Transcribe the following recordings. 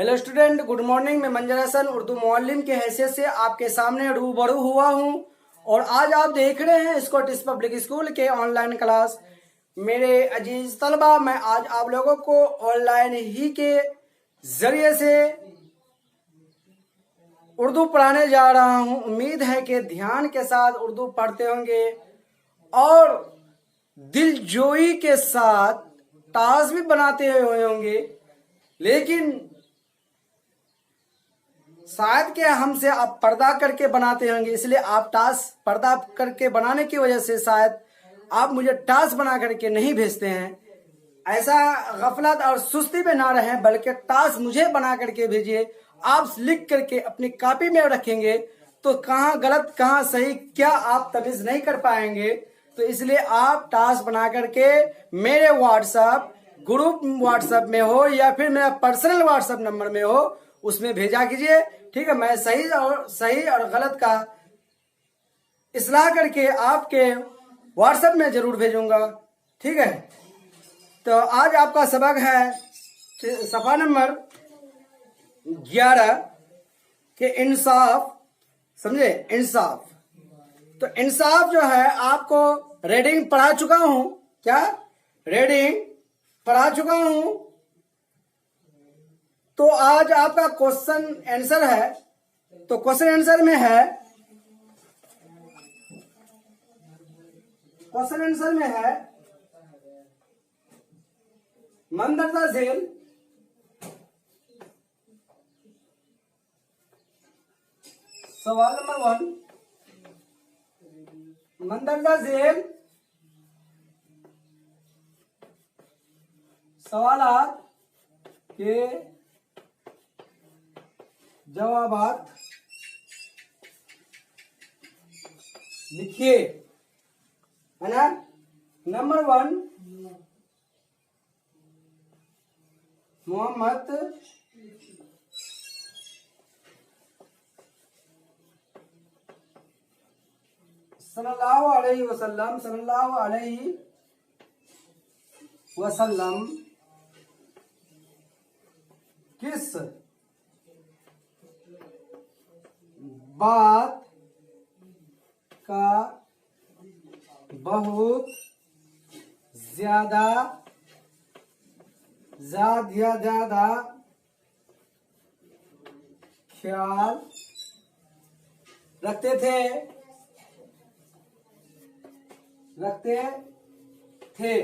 Hello student, good morning. मैं मंजर Hasan Urdu Muallem के हैसियत से आपके सामने रूबरू हुआ हूं और आज आप देख रहे हैं स्कॉटिश पब्लिक स्कूल के ऑनलाइन क्लास। मेरे अजीज तलबा, मैं आज आप लोगों को ऑनलाइन ही के जरिए से उर्दू पढ़ाने जा रहा हूं। उम्मीद है कि ध्यान के साथ उर्दू पढ़ते होंगे और दिलजोई के साथ टास्क भी बनाते हुए होंगे, लेकिन शायद कि हमसे आप पर्दा करके बनाते होंगे, इसलिए आप टास्क पर्दा करके बनाने की वजह से शायद आप मुझे टास्क बना करके नहीं भेजते हैं। ऐसा गफलत और सुस्ती में ना रहें, बल्कि टास्क मुझे बना करके भेजिए। आप लिख करके अपनी कॉपी में रखेंगे तो कहाँ गलत कहाँ सही क्या आप तमीज नहीं कर पाएंगे। तो इसलिए आप टास्क बना करके मेरे व्हाट्सएप ग्रुप व्हाट्सएप में हो या फिर मेरा पर्सनल व्हाट्सएप नंबर में हो, उसमें भेजा कीजिए। ठीक है, मैं सही और गलत का इस्लाह करके आपके व्हाट्सएप में जरूर भेजूंगा। ठीक है, तो आज आपका सबक है सफा नंबर 11 के इंसाफ। समझे? इंसाफ। तो इंसाफ जो है आपको रीडिंग पढ़ा चुका हूं। क्या रीडिंग पढ़ा चुका हूं? तो आज आपका क्वेश्चन आंसर है। तो क्वेश्चन आंसर में है, क्वेश्चन आंसर में है मंदरजा झेल सवाल नंबर 1, मंदरजा झेल सवालात के जवाबात लिखिए, है ना। नंबर 1, मोहम्मद सल्लल्लाहु अलैहि वसल्लम किस बात का बहुत ज्यादा ख्याल रखते थे।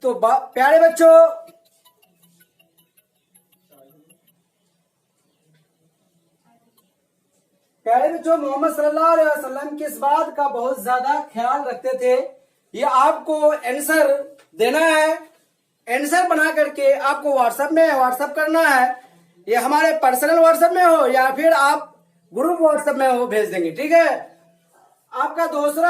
तो प्यारे बच्चों, मोहम्मद सल्लल्लाहु अलैहि वसल्लम किस बात का बहुत ज्यादा ख्याल रखते थे, ये आपको आंसर देना है। आंसर बना करके आपको व्हाट्सएप करना है। ये हमारे पर्सनल व्हाट्सएप में हो या फिर आप ग्रुप व्हाट्सएप में हो, भेज देंगे। ठीक है। आपका दूसरा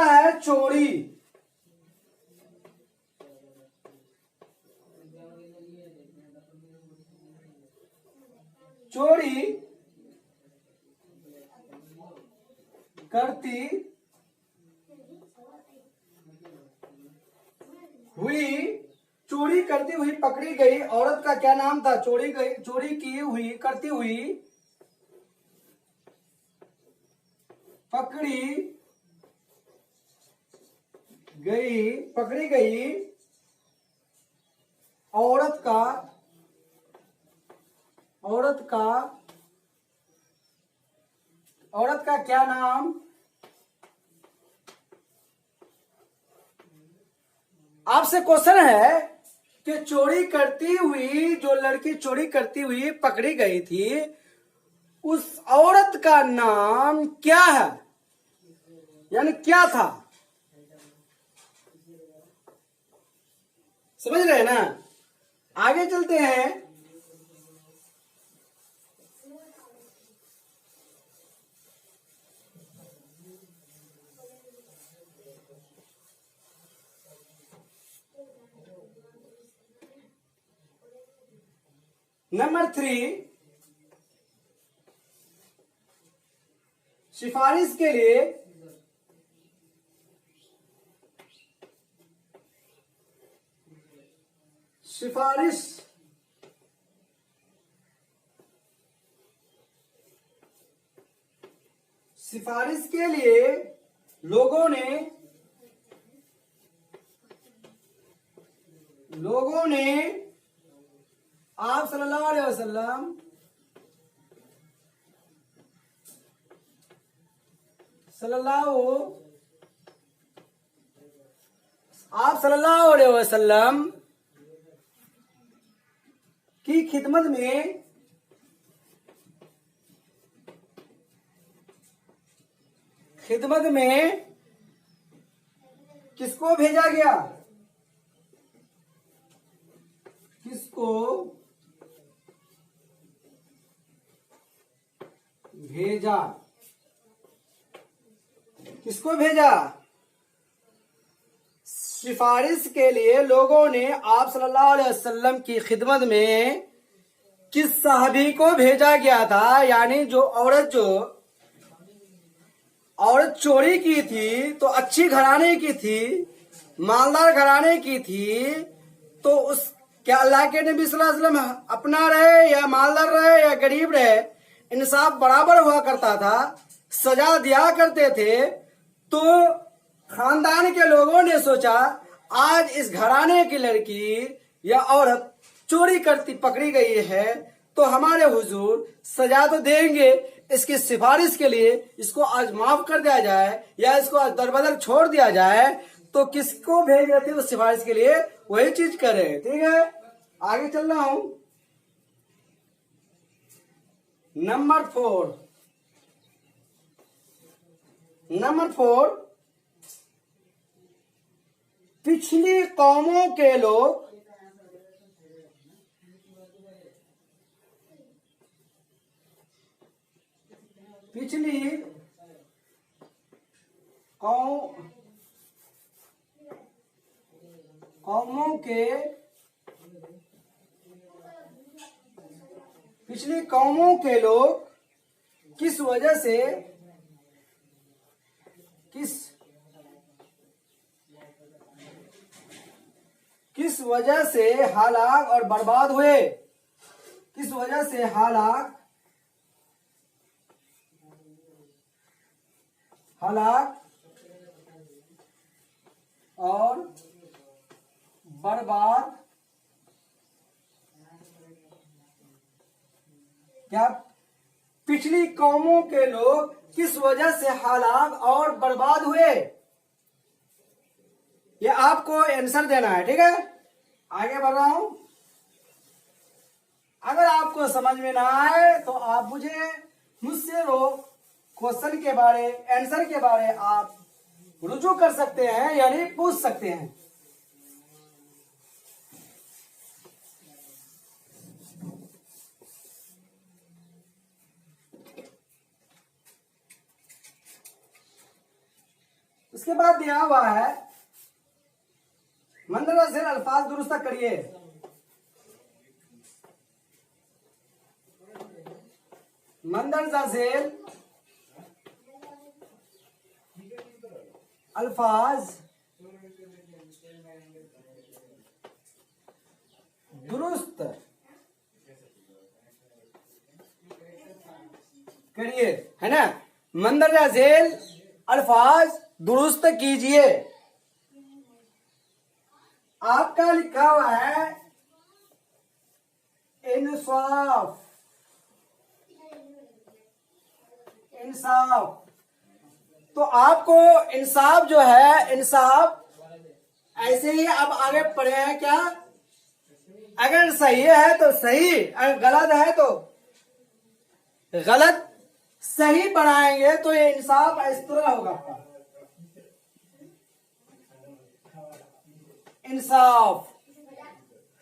है चोरी। चोरी करती हुई पकड़ी गई औरत का क्या नाम था? चोरी करती हुई पकड़ी गई औरत का क्या नाम? आपसे क्वेश्चन है कि चोरी करती हुई जो लड़की चोरी करती हुई पकड़ी गई थी, उस औरत का नाम क्या है, यानी क्या था? समझ रहे हैं ना। आगे चलते हैं। नंबर 3, सिफारिश के लिए सिफारिश सिफारिश के लिए लोगों ने आप सल्लल्लाहु अलैहि वसल्लम आप सल्लल्लाहु अलैहि वसल्लम की खिदमत में किसको भेजा गया? किसको भेजा? किसको भेजा? सिफारिश के लिए लोगों ने आप सल्लल्लाहु अलैहि वसल्लम की खिदमत में किस सहाबी को भेजा गया था? यानी जो औरत चोरी की थी तो अच्छी घराने की थी, मालदार घराने की थी, तो उस क्या अल्लाह के नबी सल्लल्लाहु अलैहि वसल्लम अपना रहे या मालदार रहे या गरीब रहे, इंसाफ बराबर हुआ करता था, सजा दिया करते थे। तो खानदान के लोगों ने सोचा आज इस घराने की लड़की या औरत चोरी करती पकड़ी गई है तो हमारे हुजूर सजा तो देंगे, इसकी सिफारिश के लिए इसको आज माफ कर दिया जाए या इसको आज दरबदर छोड़ दिया जाए। तो किसको भेज रहे थे उस सिफारिश के लिए? वही चीज करे। ठीक है, आगे चल रहा हूं। नंबर 4 पिछली कौमों के लोग पिछली कौमों के लोग किस वजह से हलाक और बर्बाद हुए? किस वजह से हलाक और बर्बाद क्या? पिछली कौमों के लोग किस वजह से हलाक और बर्बाद हुए? ये आपको आंसर देना है। ठीक है, आगे बढ़ रहा हूं। अगर आपको समझ में ना आए तो आप मुझसे क्वेश्चन के बारे, आंसर के बारे आप रुजू कर सकते हैं, यानी पूछ सकते हैं। उसके बाद दिया हुआ है मंदरजा से अल्फाज दुरुस्त करिए। मंदरजा से अल्फाज दुरुस्त करिए, है ना। मंदरजा झेल अल्फाज दुरुस्त कीजिए। आपका लिखा हुआ है इंसाफ। तो आपको इंसाफ जो है, इंसाफ ऐसे ही आप आगे पढ़े हैं क्या? अगर सही है तो सही, अगर गलत है तो गलत, सही बनाएंगे तो ये इंसाफ इस तरह होगा। इंसाफ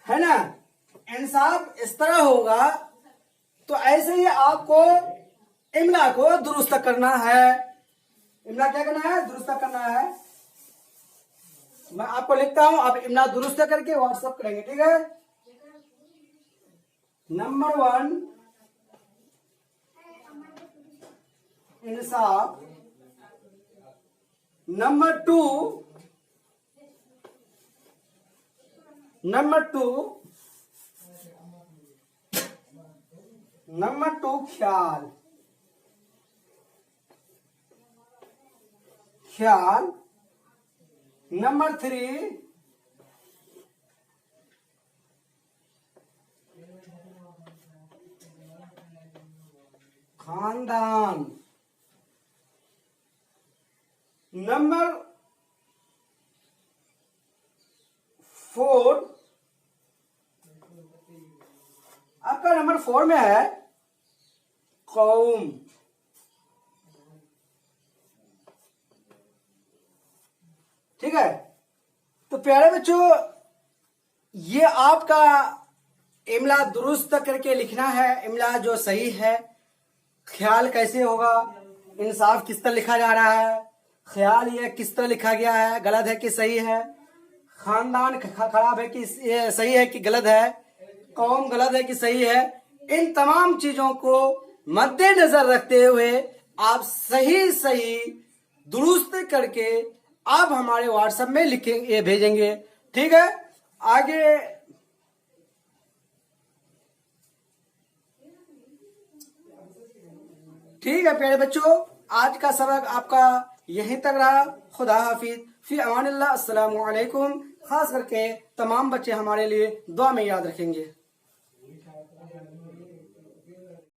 है ना, इंसाफ इस तरह होगा। तो ऐसे ही आपको इमला को दुरुस्त करना है। इमला क्या करना है? दुरुस्त करना है। मैं आपको लिखता हूं, आप इमला दुरुस्त करके व्हाट्सएप करेंगे। ठीक है। नंबर 1 इंसाफ। नंबर 2 नंबर 2 ख्याल, ख्याल। नंबर 3 खानदान। नंबर 4 आपका नंबर 4 में है कौम। ठीक है, तो प्यारे बच्चों ये आपका इमला दुरुस्त करके लिखना है। इमला जो सही है, ख्याल कैसे होगा, इंसाफ किस तरह लिखा जा रहा है, ख्याल ये किस तरह लिखा गया है, गलत है कि सही है, खानदान खराब है कि ये सही है कि गलत है, कौम गलत है कि सही है, इन तमाम चीजों को मद्देनजर रखते हुए आप सही सही दुरुस्त करके आप हमारे व्हाट्सएप में लिखेंगे, भेजेंगे। ठीक है, आगे ठीक है प्यारे बच्चों, आज का सबक आपका यहीं तक रहा। खुदा हाफिज, फी अमानिल्लाह, अस्सलामु अलैकुम। खास करके तमाम बच्चे हमारे लिए दुआ में याद रखेंगे।